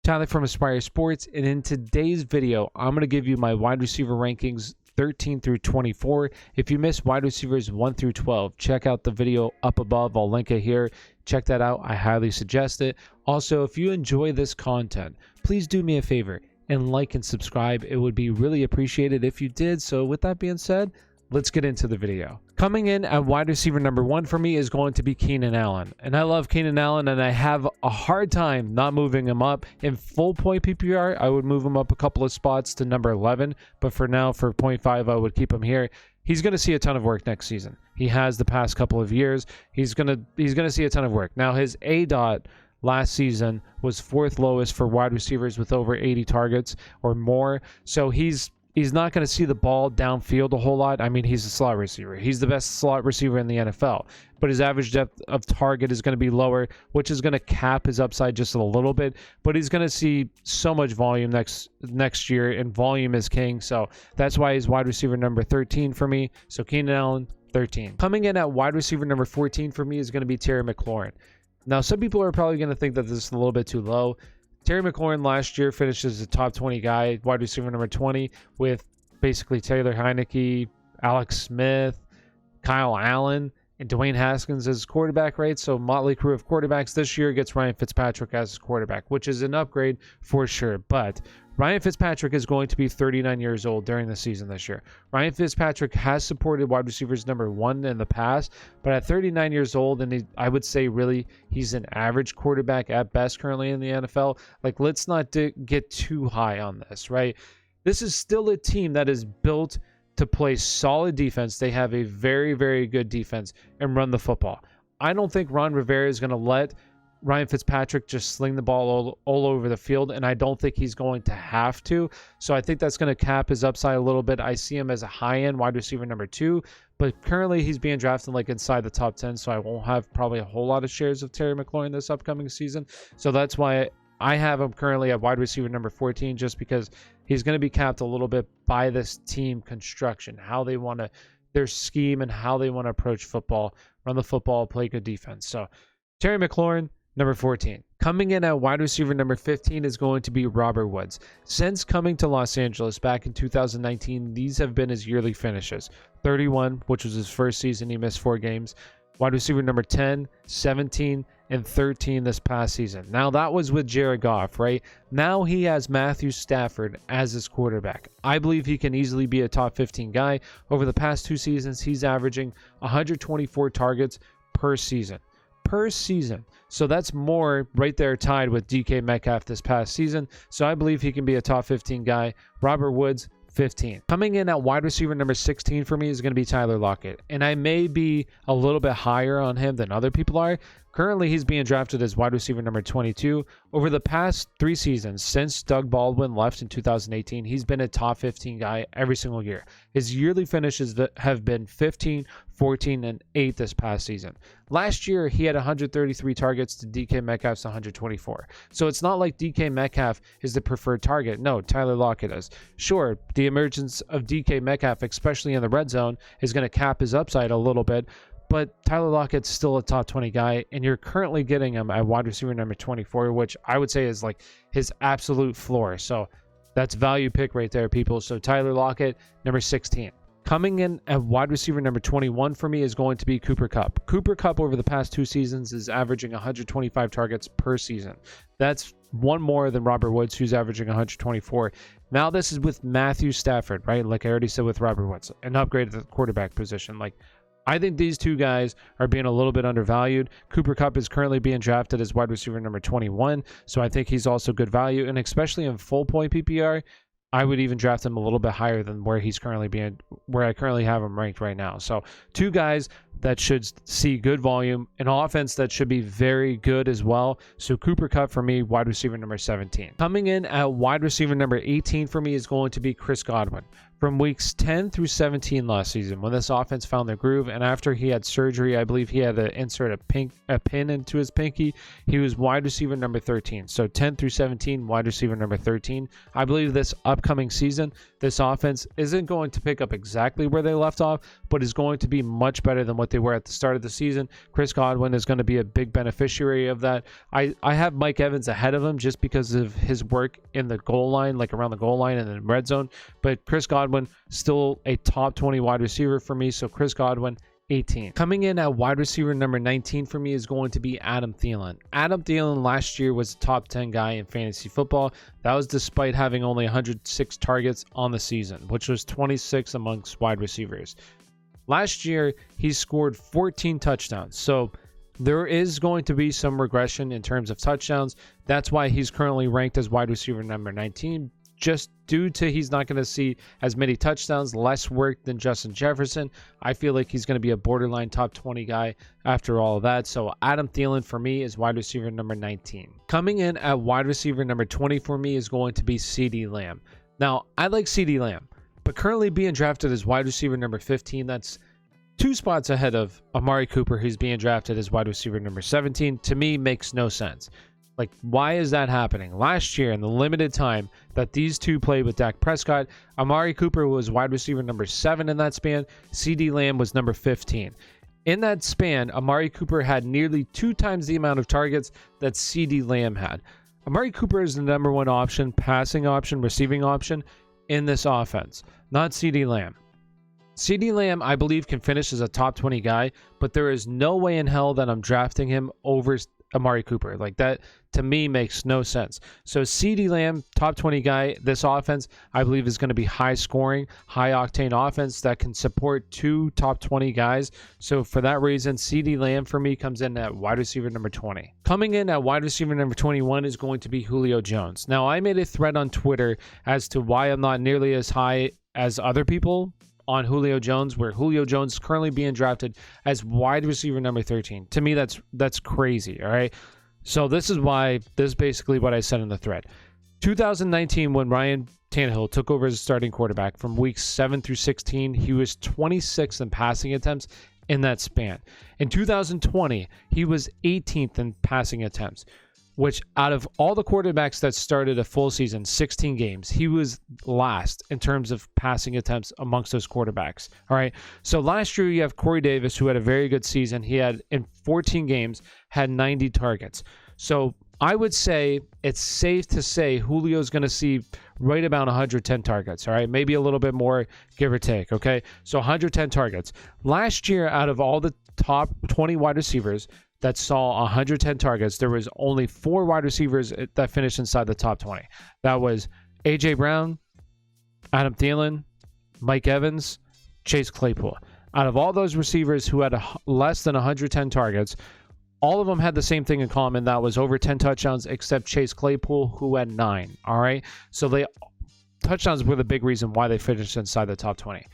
Tyler from Aspire Sports, and in today's video, I'm going to give you my wide receiver rankings 13 through 24. If you missed wide receivers 1 through 12, check out the video up above. I'll link it here. Check that out. I highly suggest it. Also, if you enjoy this content, please do me a favor and like and subscribe. It would be really appreciated if you did. So with that being said, let's get into the video. Coming in at wide receiver number 1 for me is going to be Keenan Allen. And I love Keenan Allen, and I have a hard time not moving him up. In full point PPR, I would move him up a couple of spots to number 11. But for now, for 0.5, I would keep him here. He's going to see a ton of work next season. He has the past couple of years. He's going to see a ton of work. Now, his ADOT last season was 4th lowest for wide receivers with over 80 targets or more. So he's not going to see the ball downfield a whole lot. I mean, he's a slot receiver. He's the best slot receiver in the NFL. But his average depth of target is going to be lower, which is going to cap his upside just a little bit. But he's going to see so much volume next year, and volume is king. So that's why he's wide receiver number 13 for me. So Keenan Allen, 13. Coming in at wide receiver number 14 for me is going to be Terry McLaurin. Now, some people are probably going to think that this is a little bit too low. Terry McLaurin last year finished as a top 20 guy, wide receiver number 20, with basically Taylor Heineke, Alex Smith, Kyle Allen, and Dwayne Haskins as quarterback, right? So motley crew of quarterbacks. This year gets Ryan Fitzpatrick as his quarterback, which is an upgrade for sure. But Ryan Fitzpatrick is going to be 39 years old during the season this year. Ryan Fitzpatrick has supported wide receivers number 1 in the past, but at 39 years old, and I would say really he's an average quarterback at best currently in the NFL. Like, let's not get too high on this, right? This is still a team that is built to play solid defense. They have a very, very good defense and run the football. I don't think Ron Rivera is going to let Ryan Fitzpatrick just sling the ball all over the field, and I don't think he's going to have to. So I think that's going to cap his upside a little bit. I see him as a high-end wide receiver number 2, but currently he's being drafted like inside the top 10, so I won't have probably a whole lot of shares of Terry McLaurin this upcoming season. So that's why I have him currently at wide receiver number 14, just because he's going to be capped a little bit by this team construction, how they want to, their scheme and how they want to approach football, run the football, play good defense. So Terry McLaurin, number 14. Coming in at wide receiver number 15 is going to be Robert Woods. Since coming to Los Angeles back in 2019, these have been his yearly finishes. 31, which was his first season. He missed 4 games. Wide receiver number 10, 17, and 13 this past season. Now, that was with Jared Goff, right? Now he has Matthew Stafford as his quarterback. I believe he can easily be a top 15 guy. Over the past 2 seasons, he's averaging 124 targets per season. So that's more right there tied with DK Metcalf this past season. So I believe he can be a top 15 guy. Robert Woods, 15. Coming in at wide receiver number 16 for me is going to be Tyler Lockett. And I may be a little bit higher on him than other people are. Currently, he's being drafted as wide receiver number 22. Over the past 3 seasons, since Doug Baldwin left in 2018, he's been a top 15 guy every single year. His yearly finishes have been 15, 14, and 8 this past season. Last year, he had 133 targets to DK Metcalf's 124. So it's not like DK Metcalf is the preferred target. No, Tyler Lockett is. Sure, the emergence of DK Metcalf, especially in the red zone, is going to cap his upside a little bit. But Tyler Lockett's still a top 20 guy, and you're currently getting him at wide receiver number 24, which I would say is like his absolute floor. So that's value pick right there, people. So Tyler Lockett, number 16. Coming in at wide receiver number 21 for me is going to be Cooper Kupp. Cooper Kupp over the past 2 seasons is averaging 125 targets per season. That's 1 more than Robert Woods, who's averaging 124. Now this is with Matthew Stafford, right? Like I already said with Robert Woods, an upgrade at the quarterback position. Like, I think these 2 guys are being a little bit undervalued. Cooper Kupp is currently being drafted as wide receiver number 21, so I think he's also good value. And especially in full point PPR, I would even draft him a little bit higher than where I currently have him ranked right now. So 2 guys that should see good volume, an offense that should be very good as well. So Cooper Kupp for me, wide receiver number 17. Coming in at wide receiver number 18 for me is going to be Chris Godwin. From weeks 10 through 17 last season, when this offense found their groove, and after he had surgery, I believe he had to insert a pin into his pinky, he was wide receiver number 13. So 10 through 17, wide receiver number 13. I believe this upcoming season, this offense isn't going to pick up exactly where they left off, but is going to be much better than what what they were at the start of the season. Chris Godwin is going to be a big beneficiary of that. I have Mike Evans ahead of him just because of his work in the goal line, like around the goal line and in red zone. But Chris Godwin, still a top 20 wide receiver for me. So Chris Godwin, 18. Coming in at wide receiver number 19 for me is going to be Adam Thielen. Adam Thielen last year was a top 10 guy in fantasy football. That was despite having only 106 targets on the season, which was 26 amongst wide receivers. Last year, he scored 14 touchdowns. So there is going to be some regression in terms of touchdowns. That's why he's currently ranked as wide receiver number 19. Just due to he's not going to see as many touchdowns, less work than Justin Jefferson. I feel like he's going to be a borderline top 20 guy after all of that. So Adam Thielen for me is wide receiver number 19. Coming in at wide receiver number 20 for me is going to be CeeDee Lamb. Now, I like CeeDee Lamb, but currently being drafted as wide receiver number 15, that's 2 spots ahead of Amari Cooper, who's being drafted as wide receiver number 17. To me, makes no sense. Like, why is that happening? Last year, in the limited time that these two played with Dak Prescott, Amari Cooper was wide receiver number 7 in that span. CeeDee Lamb was number 15. In that span, Amari Cooper had nearly 2 times the amount of targets that CeeDee Lamb had. Amari Cooper is the number 1 option, passing option, receiving option in this offense, not CeeDee Lamb. CeeDee Lamb, I believe, can finish as a top 20 guy, but there is no way in hell that I'm drafting him over Amari Cooper. Like, that to me makes no sense. So CeeDee Lamb, top 20 guy. This offense, I believe, is going to be high scoring, high octane offense that can support 2 top 20 guys. So for that reason, CeeDee Lamb for me comes in at wide receiver number 20. Coming in at wide receiver number 21 is going to be Julio Jones. Now, I made a thread on Twitter as to why I'm not nearly as high as other people on Julio Jones, where Julio Jones is currently being drafted as wide receiver number 13. To me, that's crazy, all right? So this is basically what I said in the thread. 2019, when Ryan Tannehill took over as a starting quarterback from weeks 7 through 16, he was 26th in passing attempts in that span. In 2020, he was 18th in passing attempts, which out of all the quarterbacks that started a full season, 16 games, he was last in terms of passing attempts amongst those quarterbacks. All right. So last year you have Corey Davis, who had a very good season. He had, in 14 games, had 90 targets. So I would say it's safe to say Julio's going to see right about 110 targets. All right. Maybe a little bit more, give or take. Okay. So 110 targets. Last year, out of all the top 20 wide receivers that saw 110 targets, there was only 4 wide receivers that finished inside the top 20. That was A.J. Brown, Adam Thielen, Mike Evans, Chase Claypool. Out of all those receivers who had less than 110 targets, all of them had the same thing in common. That was over 10 touchdowns, except Chase Claypool, who had 9. All right. So touchdowns were the big reason why they finished inside the top 20.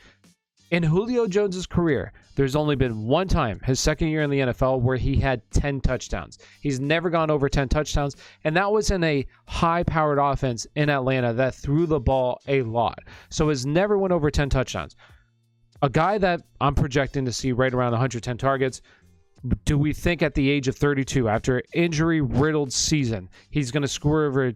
In Julio Jones' career, there's only been one time, his second year in the NFL, where he had 10 touchdowns. He's never gone over 10 touchdowns, and that was in a high-powered offense in Atlanta that threw the ball a lot. So he's never went over 10 touchdowns. A guy that I'm projecting to see right around 110 targets, do we think at the age of 32, after an injury-riddled season, he's going to score over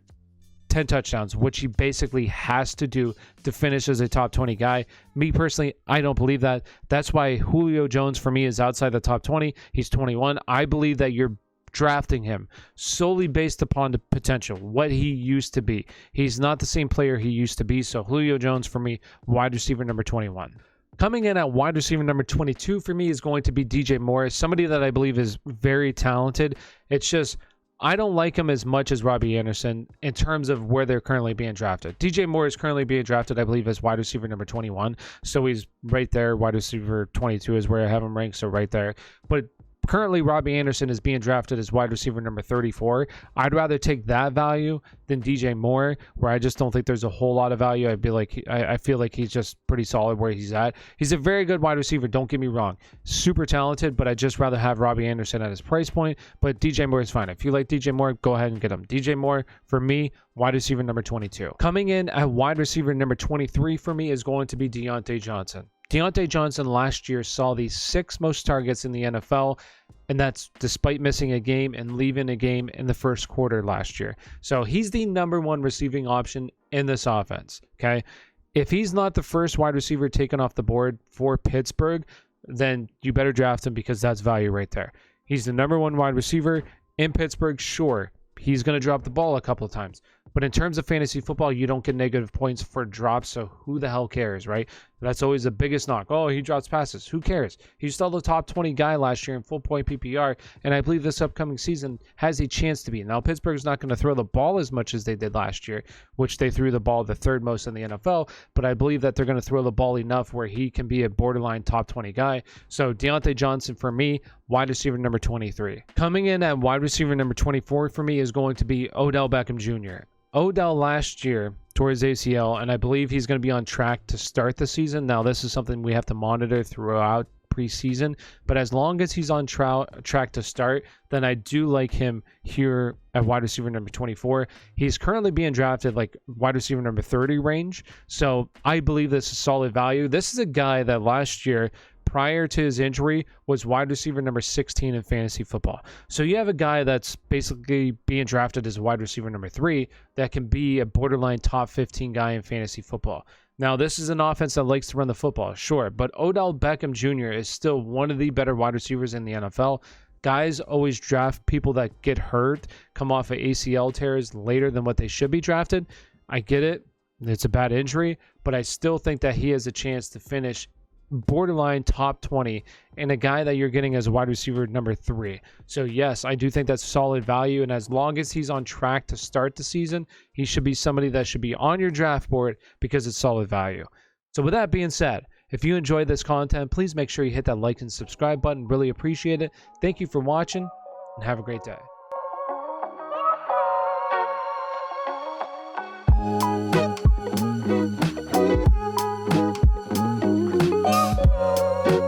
10 touchdowns, which he basically has to do to finish as a top 20 guy? Me personally, I don't believe that. That's why Julio Jones for me is outside the top 20. He's 21. I believe that you're drafting him solely based upon the potential, what he used to be. He's not the same player he used to be. So Julio Jones for me, wide receiver number 21. Coming in at wide receiver number 22 for me is going to be DJ Moore, somebody that I believe is very talented. It's just I don't like him as much as Robbie Anderson in terms of where they're currently being drafted. DJ Moore is currently being drafted, I believe, as wide receiver number 21. So he's right there. Wide receiver 22 is where I have him ranked, so right there. But currently, Robbie Anderson is being drafted as wide receiver number 34. I'd rather take that value than DJ Moore, where I just don't think there's a whole lot of value. I feel like he's just pretty solid where he's at. He's a very good wide receiver, don't get me wrong. Super talented, but I'd just rather have Robbie Anderson at his price point. But DJ Moore is fine. If you like DJ Moore, go ahead and get him. DJ Moore, for me, wide receiver number 22. Coming in at wide receiver number 23 for me is going to be Deontay Johnson. Deontay Johnson last year saw the 6th most targets in the NFL, and that's despite missing a game and leaving a game in the first quarter last year. So he's the number 1 receiving option in this offense, okay? If he's not the first wide receiver taken off the board for Pittsburgh, then you better draft him because that's value right there. He's the number 1 wide receiver in Pittsburgh. Sure, he's going to drop the ball a couple of times. But in terms of fantasy football, you don't get negative points for drops, so who the hell cares, right? That's always the biggest knock. Oh, he drops passes. Who cares? He's still the top 20 guy last year in full point PPR, and I believe this upcoming season has a chance to be. Now, Pittsburgh's not going to throw the ball as much as they did last year, which they threw the ball the 3rd most in the NFL, but I believe that they're going to throw the ball enough where he can be a borderline top 20 guy. So DeAndre Johnson for me, wide receiver number 23. Coming in at wide receiver number 24 for me is going to be Odell Beckham Jr. Odell last year tore his ACL, and I believe he's going to be on track to start the season. Now, this is something we have to monitor throughout preseason, but as long as he's on track to start, then I do like him here at wide receiver number 24. He's currently being drafted like wide receiver number 30 range, so I believe this is solid value. This is a guy that last year, prior to his injury, was wide receiver number 16 in fantasy football. So you have a guy that's basically being drafted as a wide receiver number 3 that can be a borderline top 15 guy in fantasy football. Now, this is an offense that likes to run the football, sure, but Odell Beckham Jr. is still one of the better wide receivers in the NFL. Guys always draft people that get hurt, come off of ACL tears later than what they should be drafted. I get it. It's a bad injury, but I still think that he has a chance to finish borderline top 20 and a guy that you're getting as a wide receiver number 3. So yes, I do think that's solid value, and as long as he's on track to start the season, he should be somebody that should be on your draft board because it's solid value. So with that being said, if you enjoyed this content, please make sure you hit that like and subscribe button. Really appreciate it. Thank you for watching, and have a great day.